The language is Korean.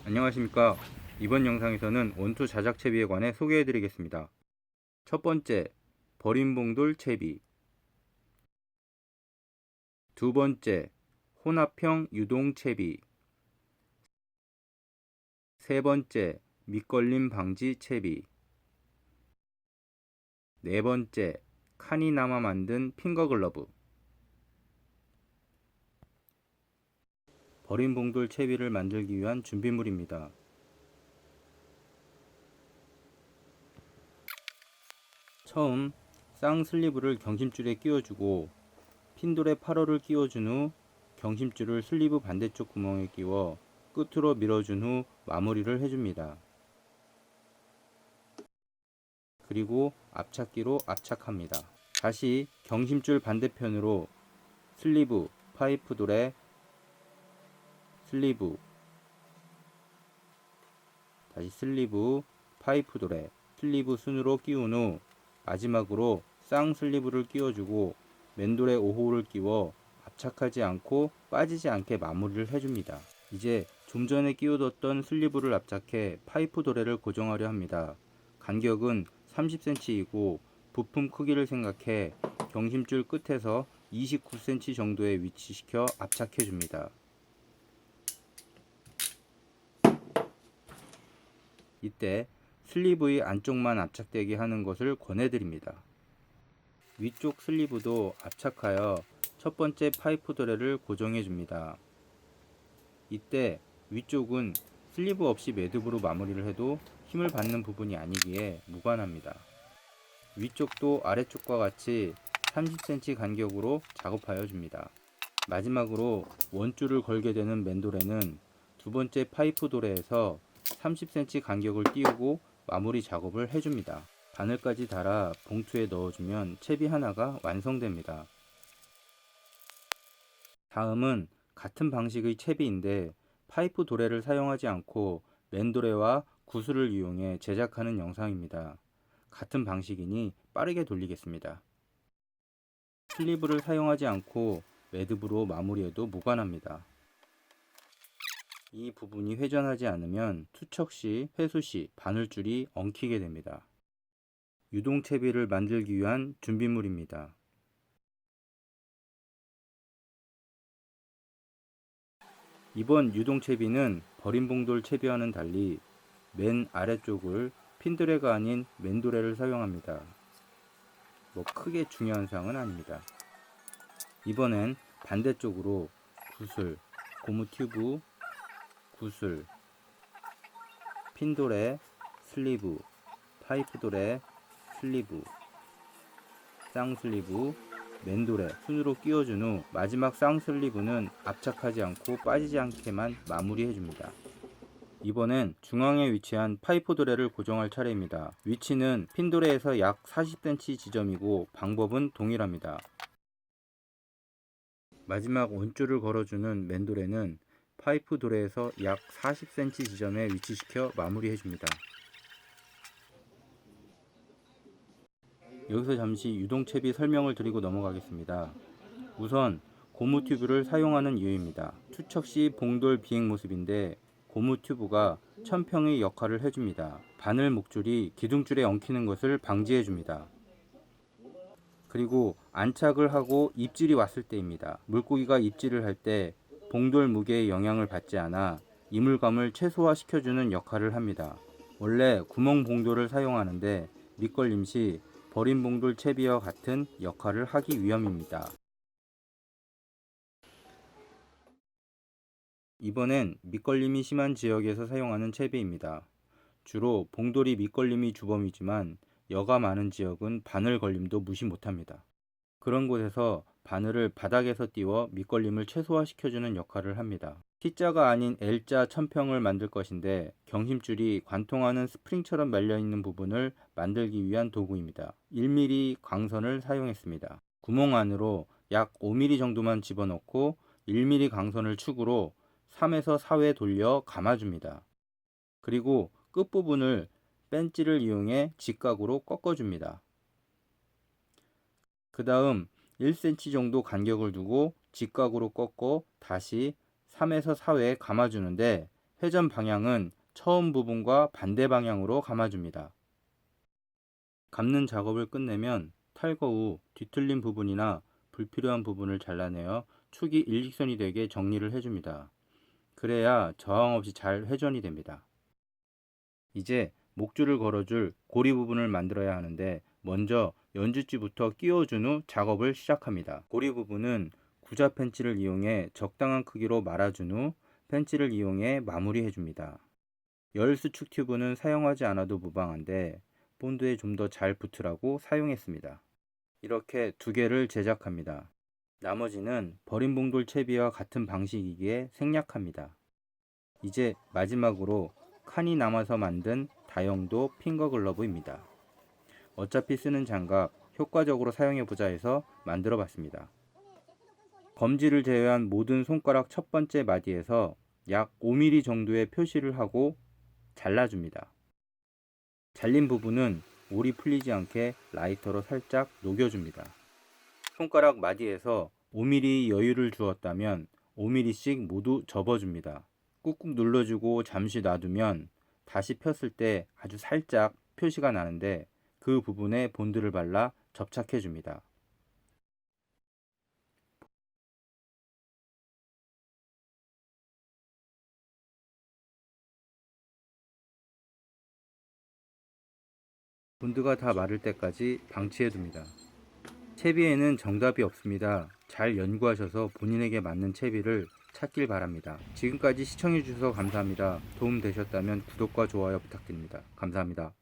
안녕하십니까. 이번 영상에서는 원투 자작채비에 관해 소개해 드리겠습니다. 첫 번째, 버린 봉돌 채비. 두 번째, 혼합형 유동 채비. 세 번째, 밑걸림 방지 채비. 네 번째, 카니나마 만든 핑거글러브. 버린 봉돌 채비를 만들기 위한 준비물입니다. 처음 쌍슬리브를 경심줄에 끼워주고 핀돌에 8호를 끼워준 후 경심줄을 슬리브 반대쪽 구멍에 끼워 끝으로 밀어준 후 마무리를 해줍니다. 그리고 압착기로 압착합니다. 다시 경심줄 반대편으로 슬리브 파이프돌에 슬리브, 다시 슬리브 파이프돌에 슬리브 순으로 끼운 후 마지막으로 쌍슬리브를 끼워주고 맨돌에 5호를 끼워 압착하지 않고 빠지지 않게 마무리를 해줍니다. 이제 좀 전에 끼워뒀던 슬리브를 압착해 파이프 도래를 고정하려 합니다. 간격은 30cm이고 부품 크기를 생각해 경심줄 끝에서 29cm 정도에 위치시켜 압착해 줍니다. 이때 슬리브의 안쪽만 압착되게 하는 것을 권해드립니다. 위쪽 슬리브도 압착하여 첫 번째 파이프 도래를 고정해 줍니다. 이때 위쪽은 슬리브 없이 매듭으로 마무리를 해도 힘을 받는 부분이 아니기에 무관합니다. 위쪽도 아래쪽과 같이 30cm 간격으로 작업하여 줍니다. 마지막으로 원줄을 걸게 되는 맨돌에는 두 번째 파이프 도래에서 30cm 간격을 띄우고 마무리 작업을 해줍니다. 바늘까지 달아 봉투에 넣어주면 채비 하나가 완성됩니다. 다음은 같은 방식의 채비인데 파이프 도래를 사용하지 않고 맨도래와 구슬을 이용해 제작하는 영상입니다. 같은 방식이니 빠르게 돌리겠습니다. 슬리브를 사용하지 않고 매듭으로 마무리해도 무관합니다. 이 부분이 회전하지 않으면 투척 시, 회수 시 바늘줄이 엉키게 됩니다. 유동채비를 만들기 위한 준비물입니다. 이번 유동채비는 버린 봉돌 채비와는 달리 맨 아래쪽을 핀도레가 아닌 맨도레를 사용합니다. 크게 중요한 사항은 아닙니다. 이번엔 반대쪽으로 구슬, 고무 튜브, 구슬, 핀도레, 슬리브, 파이프도레, 슬리브, 쌍슬리브, 맨도레 순으로 끼워준 후 마지막 쌍슬리브는 압착하지 않고 빠지지 않게만 마무리해줍니다. 이번엔 중앙에 위치한 파이프 도래를 고정할 차례입니다. 위치는 핀도레에서 약 40cm 지점이고 방법은 동일합니다. 마지막 원줄을 걸어주는 맨도레는 파이프 도래에서 약 40cm 지점에 위치시켜 마무리해줍니다. 여기서 잠시 유동채비 설명을 드리고 넘어가겠습니다. 우선 고무 튜브를 사용하는 이유입니다. 투척 시 봉돌 비행 모습인데 고무 튜브가 천평의 역할을 해줍니다. 바늘 목줄이 기둥줄에 엉키는 것을 방지해줍니다. 그리고 안착을 하고 입질이 왔을 때입니다. 물고기가 입질을 할 때 봉돌 무게의 영향을 받지 않아 이물감을 최소화시켜주는 역할을 합니다. 원래 구멍 봉돌을 사용하는데 밑걸림 시 버린 봉돌 채비와 같은 역할을 하기 위함입니다. 이번엔 밑걸림이 심한 지역에서 사용하는 채비입니다. 주로 봉돌이 밑걸림이 주범이지만 여가 많은 지역은 바늘 걸림도 무시 못합니다. 그런 곳에서 바늘을 바닥에서 띄워 밑걸림을 최소화시켜주는 역할을 합니다. T자가 아닌 L자 천평을 만들 것인데 경심줄이 관통하는 스프링처럼 말려있는 부분을 만들기 위한 도구입니다. 1mm 광선을 사용했습니다. 구멍 안으로 약 5mm 정도만 집어넣고 1mm 광선을 축으로 3에서 4회 돌려 감아줍니다. 그리고 끝부분을 벤치를 이용해 직각으로 꺾어줍니다. 그 다음 1cm 정도 간격을 두고 직각으로 꺾어 다시 3에서 4회 감아주는데 회전 방향은 처음 부분과 반대 방향으로 감아줍니다. 감는 작업을 끝내면 탈거 후 뒤틀린 부분이나 불필요한 부분을 잘라내어 축이 일직선이 되게 정리를 해줍니다. 그래야 저항 없이 잘 회전이 됩니다. 이제 목줄을 걸어줄 고리 부분을 만들어야 하는데 먼저 연주지부터 끼워준 후 작업을 시작합니다. 고리 부분은 구자 펜치를 이용해 적당한 크기로 말아준 후 펜치를 이용해 마무리해 줍니다. 열 수축 튜브는 사용하지 않아도 무방한데 본드에 좀 더 잘 붙으라고 사용했습니다. 이렇게 두 개를 제작합니다. 나머지는 버린 봉돌 채비와 같은 방식이기에 생략합니다. 이제 마지막으로 칸이 남아서 만든 다용도 핑거 글러브입니다. 어차피 쓰는 장갑 효과적으로 사용해보자 해서 만들어 봤습니다. 검지를 제외한 모든 손가락 첫 번째 마디에서 약 5mm 정도의 표시를 하고 잘라줍니다. 잘린 부분은 올이 풀리지 않게 라이터로 살짝 녹여줍니다. 손가락 마디에서 5mm 여유를 주었다면 5mm씩 모두 접어줍니다. 꾹꾹 눌러주고 잠시 놔두면 다시 폈을 때 아주 살짝 표시가 나는데 그 부분에 본드를 발라 접착해줍니다. 본드가 다 마를 때까지 방치해둡니다. 채비에는 정답이 없습니다. 잘 연구하셔서 본인에게 맞는 채비를 찾길 바랍니다. 지금까지 시청해주셔서 감사합니다. 도움 되셨다면 구독과 좋아요 부탁드립니다. 감사합니다.